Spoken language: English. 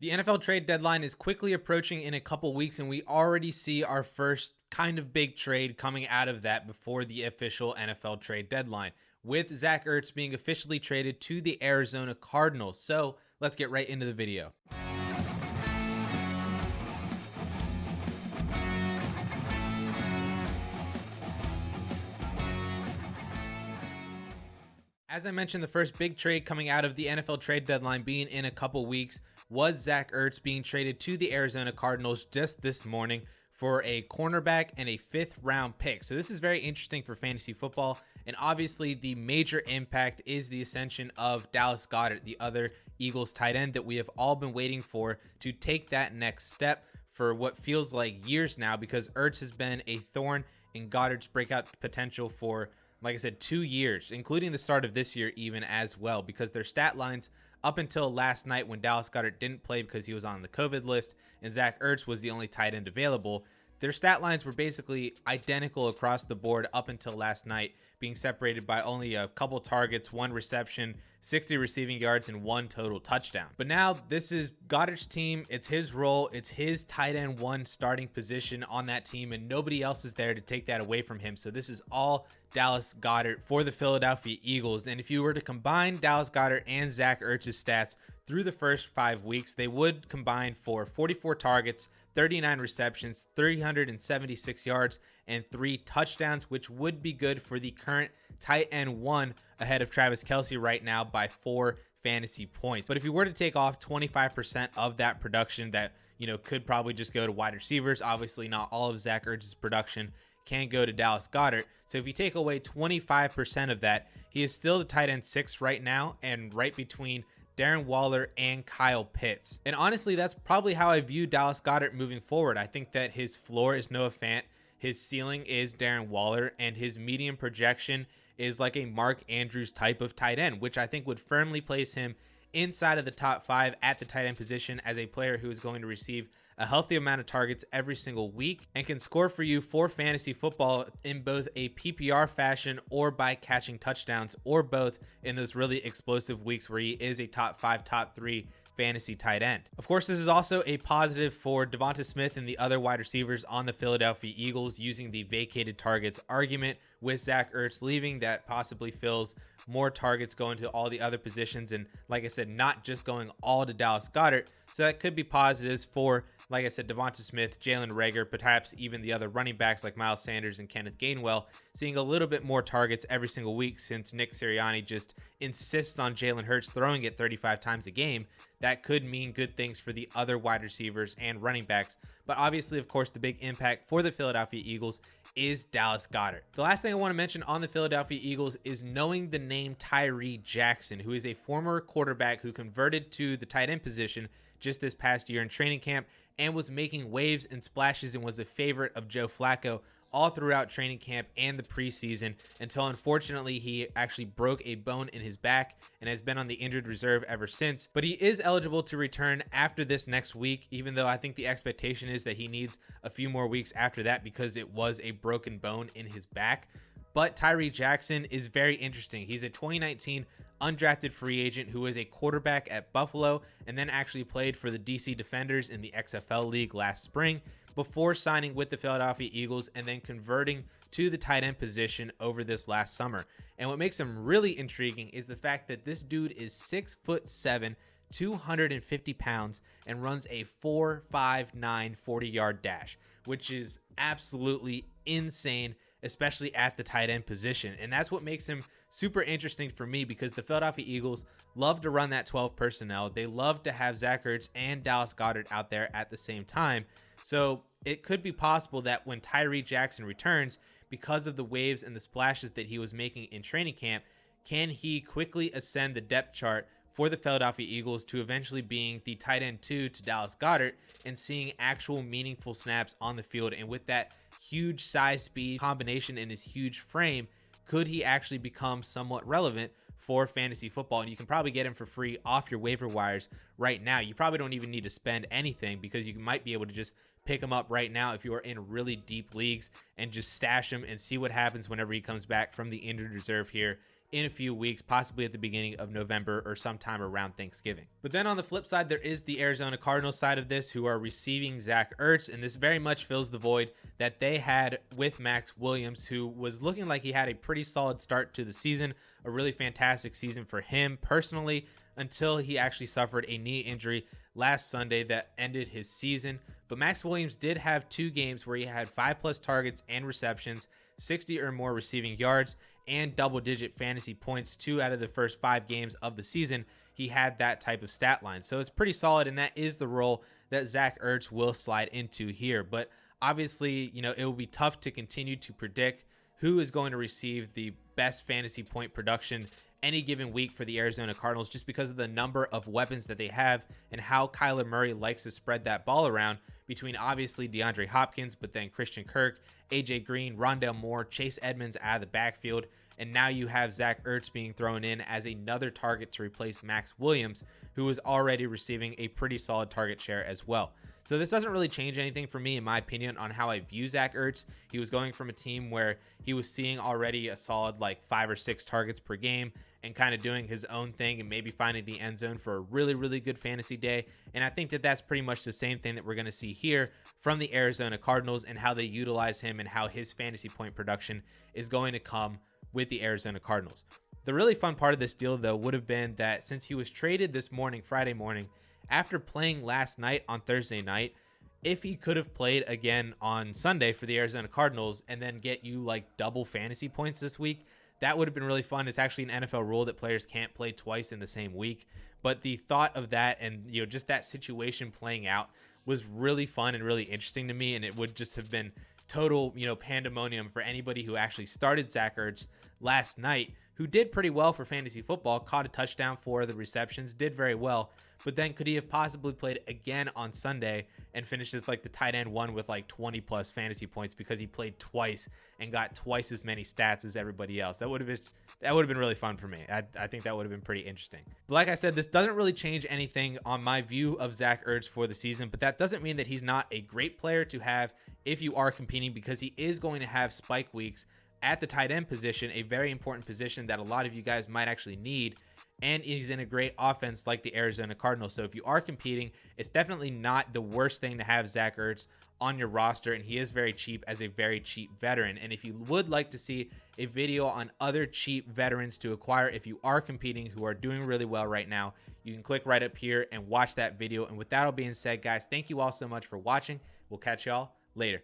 The NFL trade deadline is quickly approaching in a couple weeks, and we already see our first kind of big trade coming out of that before the official NFL trade deadline, with Zach Ertz being officially traded to the Arizona Cardinals. So let's get right into the video. As I mentioned, the first big trade coming out of the NFL trade deadline being in a couple weeks was Zach Ertz being traded to the Arizona Cardinals just this morning for a cornerback and a 5th round pick. So this is very interesting for fantasy football. And obviously the major impact is the ascension of Dallas Goedart, the other Eagles tight end that we have all been waiting for to take that next step for what feels like years now, because Ertz has been a thorn in Goddard's breakout potential for, like I said, 2 years, including the start of this year even as well, because their stat lines up until last night when Dallas Goedart didn't play because he was on the COVID list and Zach Ertz was the only tight end available, their stat lines were basically identical across the board up until last night, being separated by only a couple targets, 1 reception, 60 receiving yards, and 1 total touchdown. But now this is Goddard's team. It's his role. It's his tight end 1 starting position on that team, and nobody else is there to take that away from him. So this is all Dallas Goedart for the Philadelphia Eagles. And if you were to combine Dallas Goedart and Zach Ertz's stats through the first 5 weeks, they would combine for 44 targets, 39 receptions, 376 yards, and 3 touchdowns, which would be good for the current tight end 1 ahead of Travis Kelce right now by 4 fantasy points. But if you were to take off 25% of that production that, could probably just go to wide receivers, obviously not all of Zach Ertz's production can go to Dallas Goedart. So if you take away 25% of that, he is still the tight end 6 right now, and right between Darren Waller and Kyle Pitts. And honestly, that's probably how I view Dallas Goedart moving forward. I think that his floor is Noah Fant, his ceiling is Darren Waller, and his medium projection is like a Mark Andrews type of tight end, which I think would firmly place him inside of the top 5 at the tight end position as a player who is going to receive a healthy amount of targets every single week and can score for you for fantasy football in both a PPR fashion or by catching touchdowns, or both in those really explosive weeks where he is a top 5, top 3 fantasy tight end. Of course, this is also a positive for DeVonta Smith and the other wide receivers on the Philadelphia Eagles, using the vacated targets argument with Zach Ertz leaving. That possibly fills more targets going to all the other positions, and like I said, not just going all to Dallas Goedart. So that could be positives for, like I said, DeVonta Smith, Jalen Reagor, perhaps even the other running backs like Miles Sanders and Kenneth Gainwell, seeing a little bit more targets every single week since Nick Sirianni just insists on Jalen Hurts throwing it 35 times a game. That could mean good things for the other wide receivers and running backs. But obviously, of course, the big impact for the Philadelphia Eagles is Dallas Goedart. The last thing I want to mention on the Philadelphia Eagles is knowing the name Tyree Jackson, who is a former quarterback who converted to the tight end position just this past year in training camp and was making waves and splashes and was a favorite of Joe Flacco all throughout training camp and the preseason, until unfortunately he actually broke a bone in his back and has been on the injured reserve ever since. But he is eligible to return after this next week, even though I think the expectation is that he needs a few more weeks after that because it was a broken bone in his back. But Tyree Jackson is very interesting. He's a 2019 undrafted free agent who is a quarterback at Buffalo and then actually played for the DC Defenders in the XFL League last spring before signing with the Philadelphia Eagles and then converting to the tight end position over this last summer. And what makes him really intriguing is the fact that this dude is 6'7", 250 pounds, and runs a 4.59 40-yard dash, which is absolutely insane, especially at the tight end position. And that's what makes him super interesting for me, because the Philadelphia Eagles love to run that 12 personnel. They love to have Zach Ertz and Dallas Goedart out there at the same time. So it could be possible that when Tyree Jackson returns, because of the waves and the splashes that he was making in training camp, can he quickly ascend the depth chart for the Philadelphia Eagles to eventually being the tight end 2 to Dallas Goedart and seeing actual meaningful snaps on the field? And with that huge size speed combination in his huge frame, could he actually become somewhat relevant for fantasy football? And you can probably get him for free off your waiver wires right now. You probably don't even need to spend anything, because you might be able to just pick him up right now if you are in really deep leagues and just stash him and see what happens whenever he comes back from the injured reserve here in a few weeks, possibly at the beginning of November or sometime around Thanksgiving. But then on the flip side, there is the Arizona Cardinals side of this, who are receiving Zach Ertz, and this very much fills the void that they had with Max Williams, who was looking like he had a pretty solid start to the season, a really fantastic season for him personally, until he actually suffered a knee injury last Sunday that ended his season. But Max Williams did have 2 games where he had 5+ targets and receptions, 60 or more receiving yards, and double-digit fantasy points 2 out of the first 5 games of the season. He had that type of stat line. So it's pretty solid, and that is the role that Zach Ertz will slide into here. But obviously, it will be tough to continue to predict who is going to receive the best fantasy point production any given week for the Arizona Cardinals, just because of the number of weapons that they have and how Kyler Murray likes to spread that ball around between obviously DeAndre Hopkins, but then Christian Kirk, AJ Green, Rondale Moore, Chase Edmonds out of the backfield. And now you have Zach Ertz being thrown in as another target to replace Max Williams, who is already receiving a pretty solid target share as well. So this doesn't really change anything for me, in my opinion, on how I view Zach Ertz. He was going from a team where he was seeing already a solid 5 or 6 targets per game and kind of doing his own thing and maybe finding the end zone for a really, really good fantasy day. And I think that that's pretty much the same thing that we're going to see here from the Arizona Cardinals and how they utilize him and how his fantasy point production is going to come with the Arizona Cardinals. The really fun part of this deal, though, would have been that since he was traded this morning, Friday morning, after playing last night on Thursday night, if he could have played again on Sunday for the Arizona Cardinals and then get you double fantasy points this week, that would have been really fun. It's actually an NFL rule that players can't play twice in the same week. But the thought of that and just that situation playing out was really fun and really interesting to me. And it would just have been total pandemonium for anybody who actually started Zach Ertz last night, who did pretty well for fantasy football, caught a touchdown, 4 of the receptions, did very well. But then could he have possibly played again on Sunday and finished as the tight end one with 20+ fantasy points because he played twice and got twice as many stats as everybody else? That would have been really fun for me. I think that would have been pretty interesting. But like I said, this doesn't really change anything on my view of Zach Ertz for the season, but that doesn't mean that he's not a great player to have if you are competing, because he is going to have spike weeks at the tight end position, a very important position that a lot of you guys might actually need. And he's in a great offense like the Arizona Cardinals. So if you are competing, it's definitely not the worst thing to have Zach Ertz on your roster. And he is very cheap as a very cheap veteran. And if you would like to see a video on other cheap veterans to acquire if you are competing who are doing really well right now, you can click right up here and watch that video. And with that all being said, guys, thank you all so much for watching. We'll catch y'all later.